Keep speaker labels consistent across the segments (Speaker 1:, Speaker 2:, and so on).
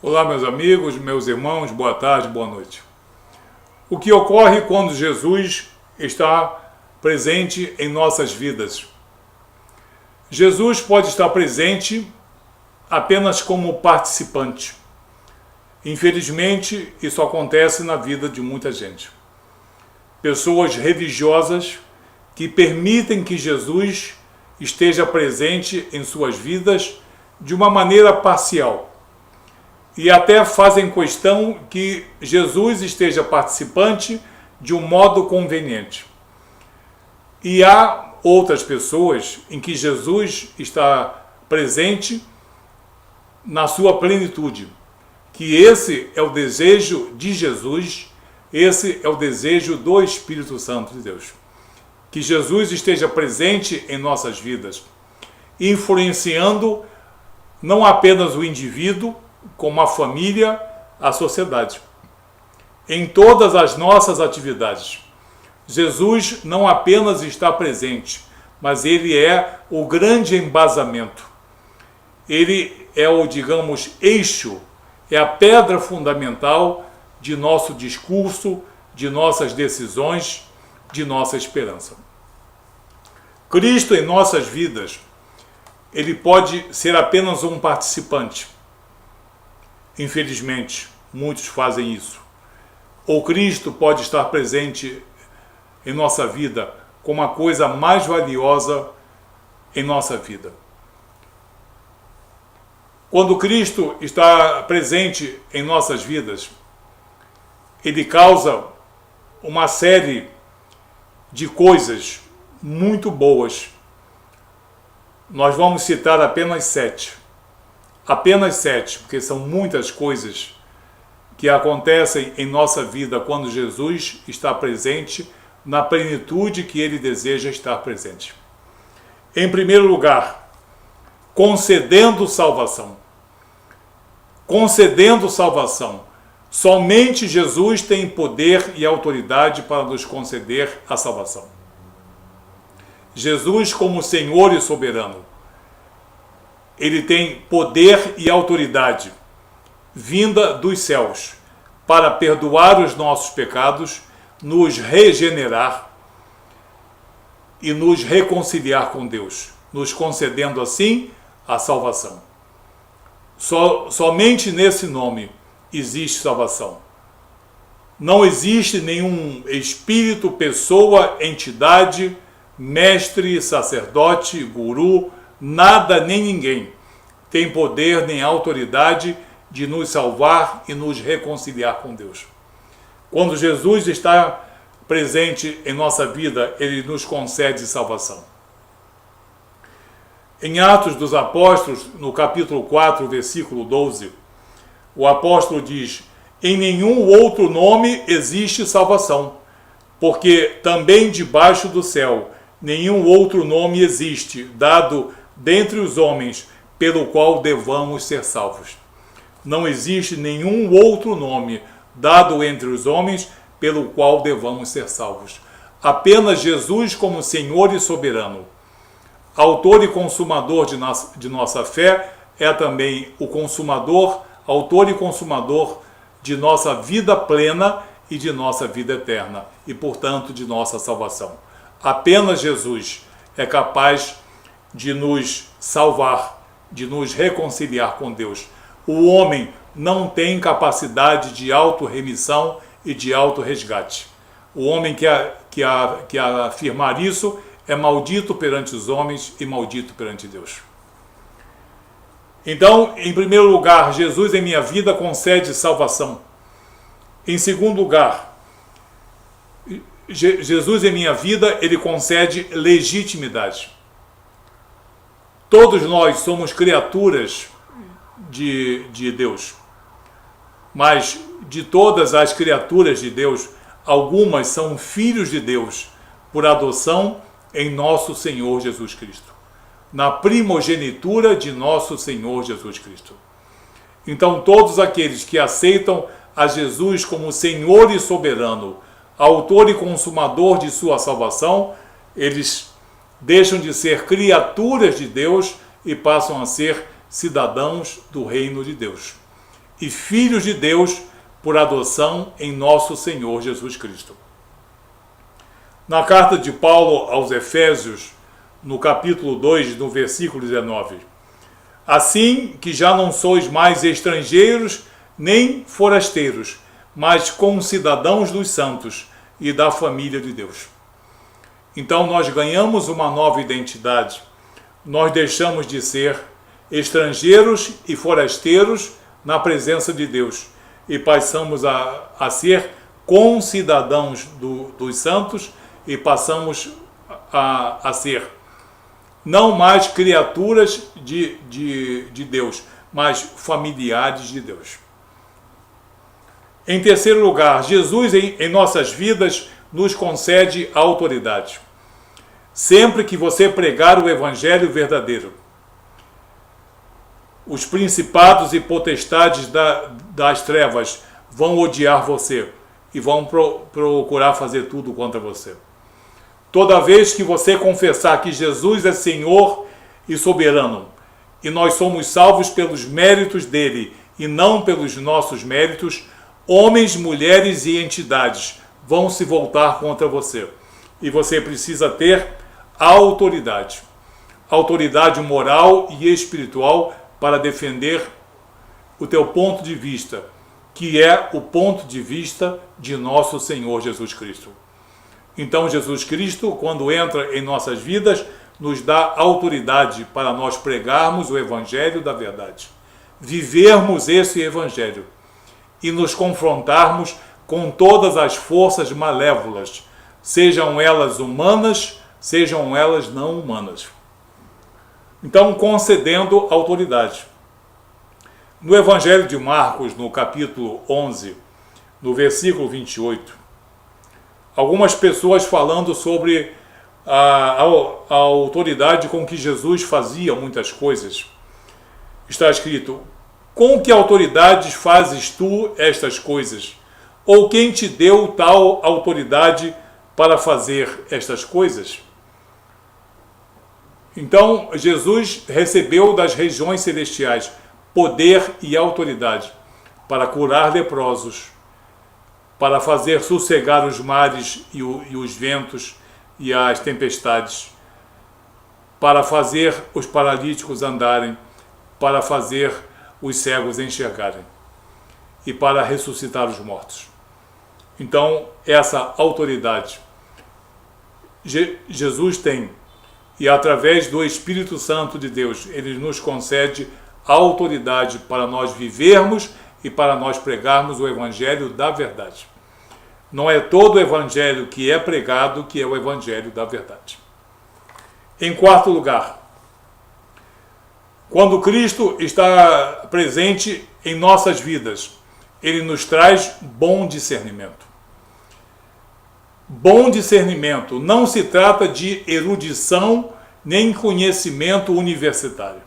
Speaker 1: Olá, meus amigos, meus irmãos, boa tarde, boa noite. O que ocorre quando Jesus está presente em nossas vidas? Jesus pode estar presente apenas como participante. Infelizmente, isso acontece na vida de muita gente. Pessoas religiosas que permitem que Jesus esteja presente em suas vidas de uma maneira parcial. E até fazem questão que Jesus esteja participante de um modo conveniente. E há outras pessoas em que Jesus está presente na sua plenitude, que esse é o desejo de Jesus, esse é o desejo do Espírito Santo de Deus. Que Jesus esteja presente em nossas vidas, influenciando não apenas o indivíduo, como a família, a sociedade. Em todas as nossas atividades, Jesus não apenas está presente, mas ele é o grande embasamento. Ele é o, digamos, eixo, é a pedra fundamental de nosso discurso, de nossas decisões, de nossa esperança. Cristo em nossas vidas, ele pode ser apenas um participante. Infelizmente, muitos fazem isso. Ou Cristo pode estar presente em nossa vida como a coisa mais valiosa em nossa vida. Quando Cristo está presente em nossas vidas, ele causa uma série de coisas muito boas. Nós vamos citar apenas 7. Apenas 7, porque são muitas coisas que acontecem em nossa vida quando Jesus está presente na plenitude que ele deseja estar presente. Em primeiro lugar, concedendo salvação. Concedendo salvação. Somente Jesus tem poder e autoridade para nos conceder a salvação. Jesus, como Senhor e soberano, ele tem poder e autoridade vinda dos céus para perdoar os nossos pecados, nos regenerar e nos reconciliar com Deus, nos concedendo assim a salvação. Somente nesse nome existe salvação. Não existe nenhum espírito, pessoa, entidade, mestre, sacerdote, guru, nada nem ninguém tem poder nem autoridade de nos salvar e nos reconciliar com Deus. Quando Jesus está presente em nossa vida, ele nos concede salvação. Em Atos dos Apóstolos, no capítulo 4, versículo 12, o apóstolo diz: em nenhum outro nome existe salvação, porque também debaixo do céu nenhum outro nome existe, dado dentre os homens, pelo qual devamos ser salvos. Não existe nenhum outro nome dado entre os homens, pelo qual devamos ser salvos. Apenas Jesus como Senhor e soberano, autor e consumador de nossa fé, é também o consumador, autor e consumador de nossa vida plena e de nossa vida eterna, e portanto de nossa salvação. Apenas Jesus é capaz de nos salvar, de nos reconciliar com Deus. O homem não tem capacidade de autorremissão e de autorresgate. O homem que afirmar isso é maldito perante os homens e maldito perante Deus. Então, em primeiro lugar, Jesus em minha vida concede salvação. Em segundo lugar, Jesus em minha vida, ele concede legitimidade. Todos nós somos criaturas de Deus, mas de todas as criaturas de Deus, algumas são filhos de Deus por adoção em nosso Senhor Jesus Cristo, na primogenitura de nosso Senhor Jesus Cristo. Então, todos aqueles que aceitam a Jesus como Senhor e soberano, autor e consumador de sua salvação, eles deixam de ser criaturas de Deus e passam a ser cidadãos do reino de Deus. e filhos de Deus por adoção em nosso Senhor Jesus Cristo. Na carta de Paulo aos Efésios, no capítulo 2, no versículo 19, assim que já não sois mais estrangeiros nem forasteiros, mas concidadãos dos santos e da família de Deus. Então nós ganhamos uma nova identidade. Nós deixamos de ser estrangeiros e forasteiros na presença de Deus e passamos a ser concidadãos dos santos e passamos a ser não mais criaturas de Deus, mas familiares de Deus. Em terceiro lugar, Jesus em nossas vidas nos concede autoridade. Sempre que você pregar o evangelho verdadeiro, os principados e potestades das trevas vão odiar você e vão procurar fazer tudo contra você. Toda vez que você confessar que Jesus é Senhor e soberano, e nós somos salvos pelos méritos dele e não pelos nossos méritos, homens, mulheres e entidades vão se voltar contra você. E você precisa ter autoridade. Autoridade moral e espiritual para defender o teu ponto de vista, que é o ponto de vista de nosso Senhor Jesus Cristo. Então Jesus Cristo, quando entra em nossas vidas, nos dá autoridade para nós pregarmos o evangelho da verdade, vivermos esse evangelho e nos confrontarmos com todas as forças malévolas, sejam elas humanas, sejam elas não humanas. Então, concedendo autoridade. No Evangelho de Marcos, no capítulo 11, no versículo 28, algumas pessoas falando sobre a autoridade com que Jesus fazia muitas coisas. Está escrito: com que autoridades fazes tu estas coisas? Ou quem te deu tal autoridade para fazer estas coisas? Então, Jesus recebeu das regiões celestiais poder e autoridade para curar leprosos, para fazer sossegar os mares e os ventos e as tempestades, para fazer os paralíticos andarem, para fazer os cegos enxergarem e para ressuscitar os mortos. Então, essa autoridade Jesus tem, e através do Espírito Santo de Deus, ele nos concede a autoridade para nós vivermos e para nós pregarmos o evangelho da verdade. Não é todo o evangelho que é pregado que é o evangelho da verdade. Em quarto lugar, quando Cristo está presente em nossas vidas, ele nos traz bom discernimento. Bom discernimento não se trata de erudição nem conhecimento universitário.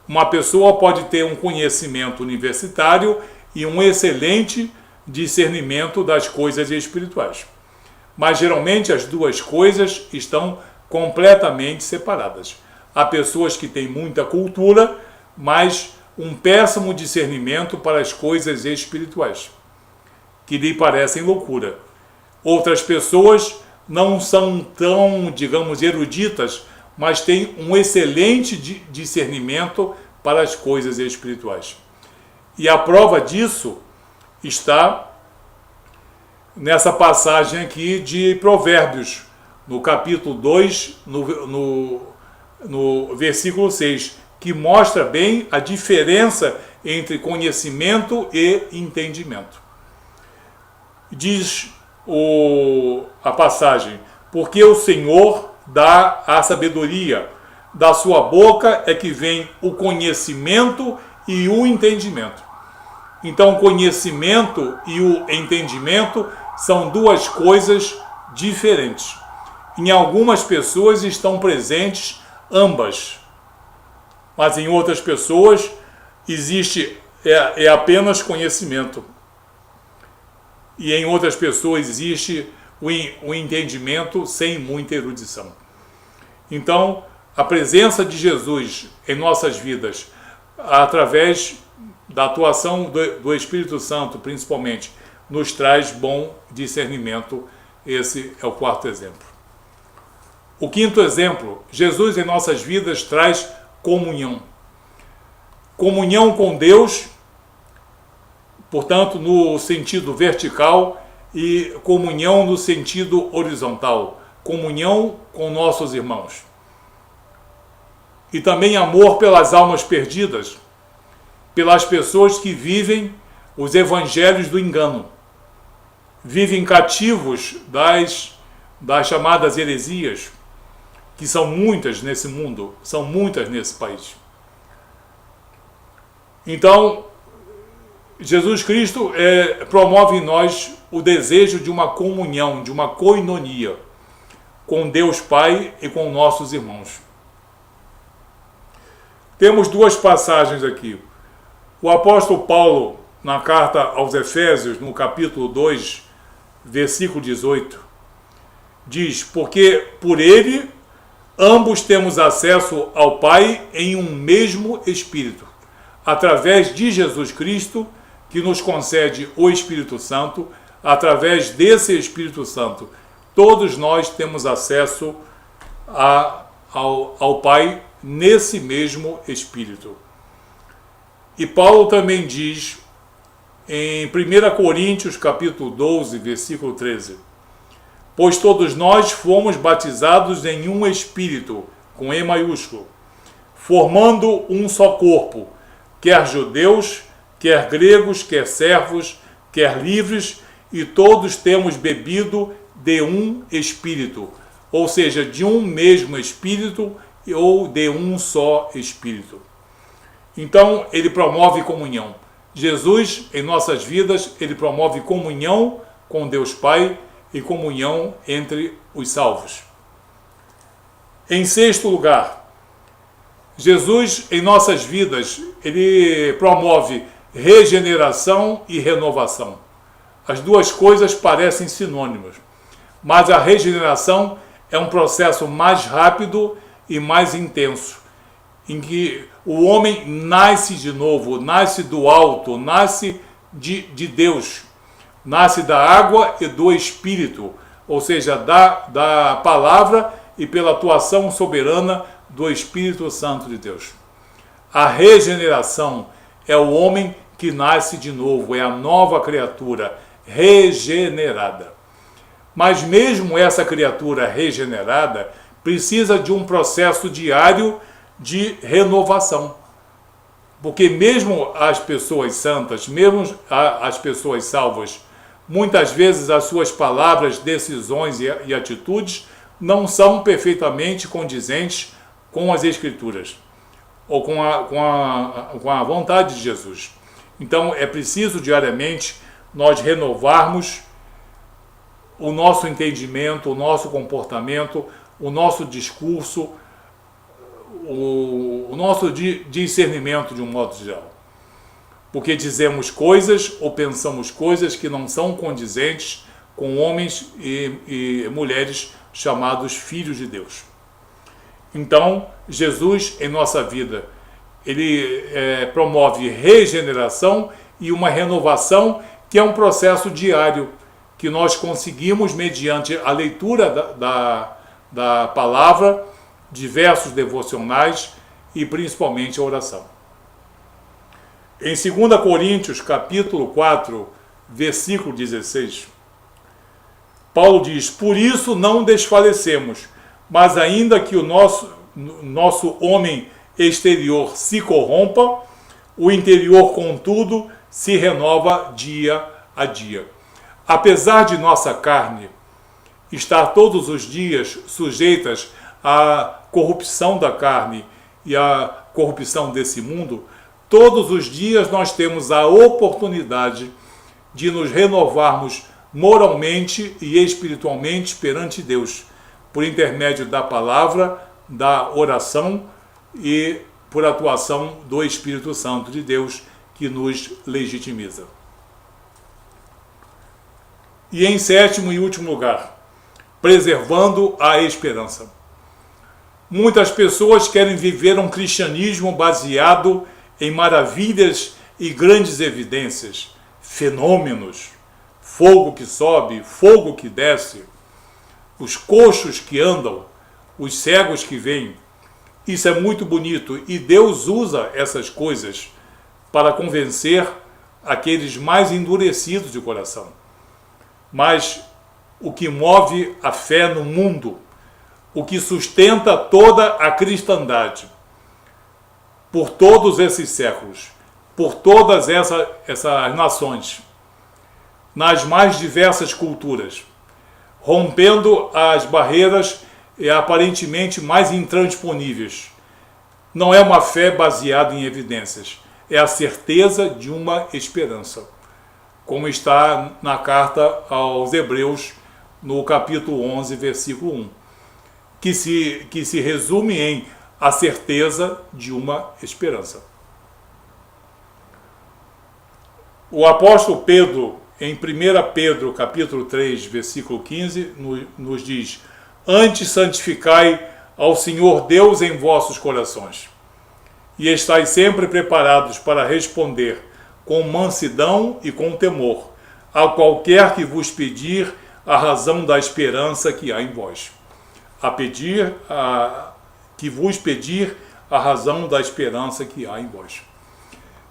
Speaker 1: Uma pessoa pode ter um conhecimento universitário e um excelente discernimento das coisas espirituais. Mas geralmente as duas coisas estão completamente separadas. Há pessoas que têm muita cultura, mas um péssimo discernimento para as coisas espirituais, que lhe parecem loucura. Outras pessoas não são tão, digamos, eruditas, mas têm um excelente discernimento para as coisas espirituais. E a prova disso está nessa passagem aqui de Provérbios, no capítulo 2, no versículo 6, que mostra bem a diferença entre conhecimento e entendimento. Diz a passagem: porque o Senhor dá a sabedoria, da sua boca é que vem o conhecimento e o entendimento. Então, o conhecimento e o entendimento são duas coisas diferentes. Em algumas pessoas estão presentes ambas, mas em outras pessoas existe apenas conhecimento. E em outras pessoas existe o entendimento sem muita erudição. Então, a presença de Jesus em nossas vidas, através da atuação do Espírito Santo, principalmente, nos traz bom discernimento. Esse é o quarto exemplo. O quinto exemplo, Jesus em nossas vidas traz comunhão. Comunhão com Deus, portanto, no sentido vertical, e comunhão no sentido horizontal. Comunhão com nossos irmãos. E também amor pelas almas perdidas, pelas pessoas que vivem os evangelhos do engano, vivem cativos das chamadas heresias, que são muitas nesse mundo, são muitas nesse país. Então, Jesus Cristo promove em nós o desejo de uma comunhão, de uma koinonia com Deus Pai e com nossos irmãos. Temos duas passagens aqui. O apóstolo Paulo, na carta aos Efésios, no capítulo 2, versículo 18, diz: porque por ele ambos temos acesso ao Pai em um mesmo Espírito, através de Jesus Cristo, que nos concede o Espírito Santo. Através desse Espírito Santo, todos nós temos acesso ao Pai nesse mesmo Espírito. E Paulo também diz em 1 Coríntios capítulo 12, versículo 13: pois todos nós fomos batizados em um Espírito, com E maiúsculo, formando um só corpo, quer judeus, quer gregos, quer servos, quer livres, e todos temos bebido de um Espírito, ou seja, de um mesmo Espírito ou de um só Espírito. Então, ele promove comunhão. Jesus, em nossas vidas, ele promove comunhão com Deus Pai e comunhão entre os salvos. Em sexto lugar, Jesus, em nossas vidas, ele promove regeneração e renovação. As duas coisas parecem sinônimas, mas a regeneração é um processo mais rápido e mais intenso, em que o homem nasce de novo, nasce do alto, nasce de Deus, nasce da água e do Espírito, ou seja, da palavra e pela atuação soberana do Espírito Santo de Deus. A regeneração é o homem que nasce de novo, é a nova criatura regenerada. Mas mesmo essa criatura regenerada precisa de um processo diário de renovação. Porque mesmo as pessoas santas, mesmo as pessoas salvas, muitas vezes as suas palavras, decisões e atitudes não são perfeitamente condizentes com as Escrituras ou com a vontade de Jesus. Então é preciso diariamente nós renovarmos o nosso entendimento, o nosso comportamento, o nosso discurso, o nosso discernimento de um modo geral. Porque dizemos coisas ou pensamos coisas que não são condizentes com homens e mulheres chamados filhos de Deus. Então, Jesus em nossa vida, ele promove regeneração e uma renovação que é um processo diário que nós conseguimos mediante a leitura da palavra, diversos devocionais e principalmente a oração. Em 2 Coríntios, capítulo 4, versículo 16, Paulo diz: por isso não desfalecemos, mas ainda que o nosso homem exterior se corrompa, o interior, contudo, se renova dia a dia. Apesar de nossa carne estar todos os dias sujeitas à corrupção da carne e à corrupção desse mundo, todos os dias nós temos a oportunidade de nos renovarmos moralmente e espiritualmente perante Deus, por intermédio da palavra, da oração e por atuação do Espírito Santo de Deus, que nos legitimiza. E em sétimo e último lugar, preservando a esperança. Muitas pessoas querem viver um cristianismo baseado em maravilhas e grandes evidências, fenômenos, fogo que sobe, fogo que desce, os coxos que andam, os cegos que veem. Isso é muito bonito e Deus usa essas coisas para convencer aqueles mais endurecidos de coração. Mas o que move a fé no mundo, o que sustenta toda a cristandade, por todos esses séculos, por todas essas nações, nas mais diversas culturas, rompendo as barreiras aparentemente mais intransponíveis. Não é uma fé baseada em evidências, é a certeza de uma esperança, como está na carta aos Hebreus, no capítulo 11, versículo 1, que se resume em a certeza de uma esperança. O apóstolo Pedro, em 1 Pedro, capítulo 3, versículo 15, nos diz: antes santificai ao Senhor Deus em vossos corações, e estais sempre preparados para responder com mansidão e com temor a qualquer que vos pedir a razão da esperança que há em vós. Que vos pedir a razão da esperança que há em vós.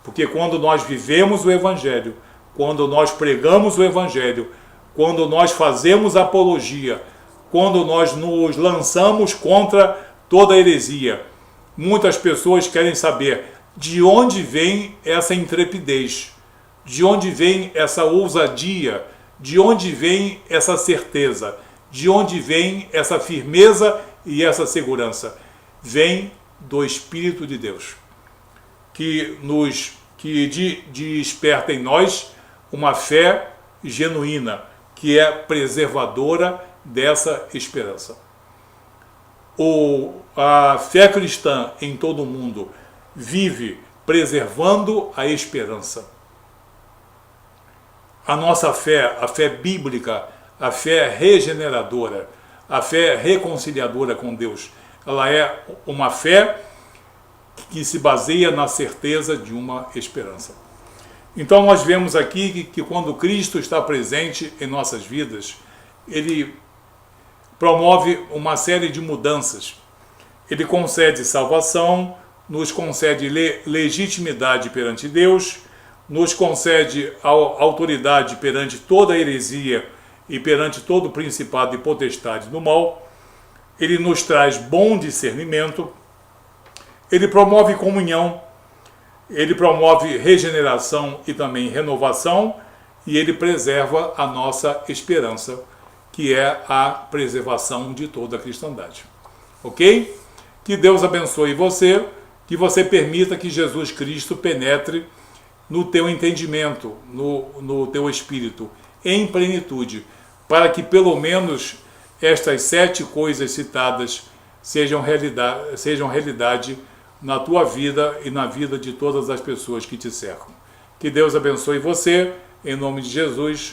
Speaker 1: Porque quando nós vivemos o Evangelho, quando nós pregamos o Evangelho, quando nós fazemos apologia, quando nós nos lançamos contra toda heresia, muitas pessoas querem saber de onde vem essa intrepidez, de onde vem essa ousadia, de onde vem essa certeza, de onde vem essa firmeza e essa segurança. Vem do Espírito de Deus, que desperta em nós uma fé genuína, que é preservadora dessa esperança. A fé cristã em todo o mundo vive preservando a esperança. A nossa fé, a fé bíblica, a fé regeneradora, a fé reconciliadora com Deus, ela é uma fé que se baseia na certeza de uma esperança. Então nós vemos aqui que quando Cristo está presente em nossas vidas, Ele promove uma série de mudanças. Ele concede salvação, nos concede legitimidade perante Deus, nos concede autoridade perante toda a heresia e perante todo o principado e potestade do mal. Ele nos traz bom discernimento, ele promove comunhão, ele promove regeneração e também renovação, e ele preserva a nossa esperança, que é a preservação de toda a cristandade. Ok? Que Deus abençoe você, que você permita que Jesus Cristo penetre no teu entendimento, no teu espírito, em plenitude, para que pelo menos estas 7 coisas citadas sejam realidade na tua vida e na vida de todas as pessoas que te cercam. Que Deus abençoe você, em nome de Jesus.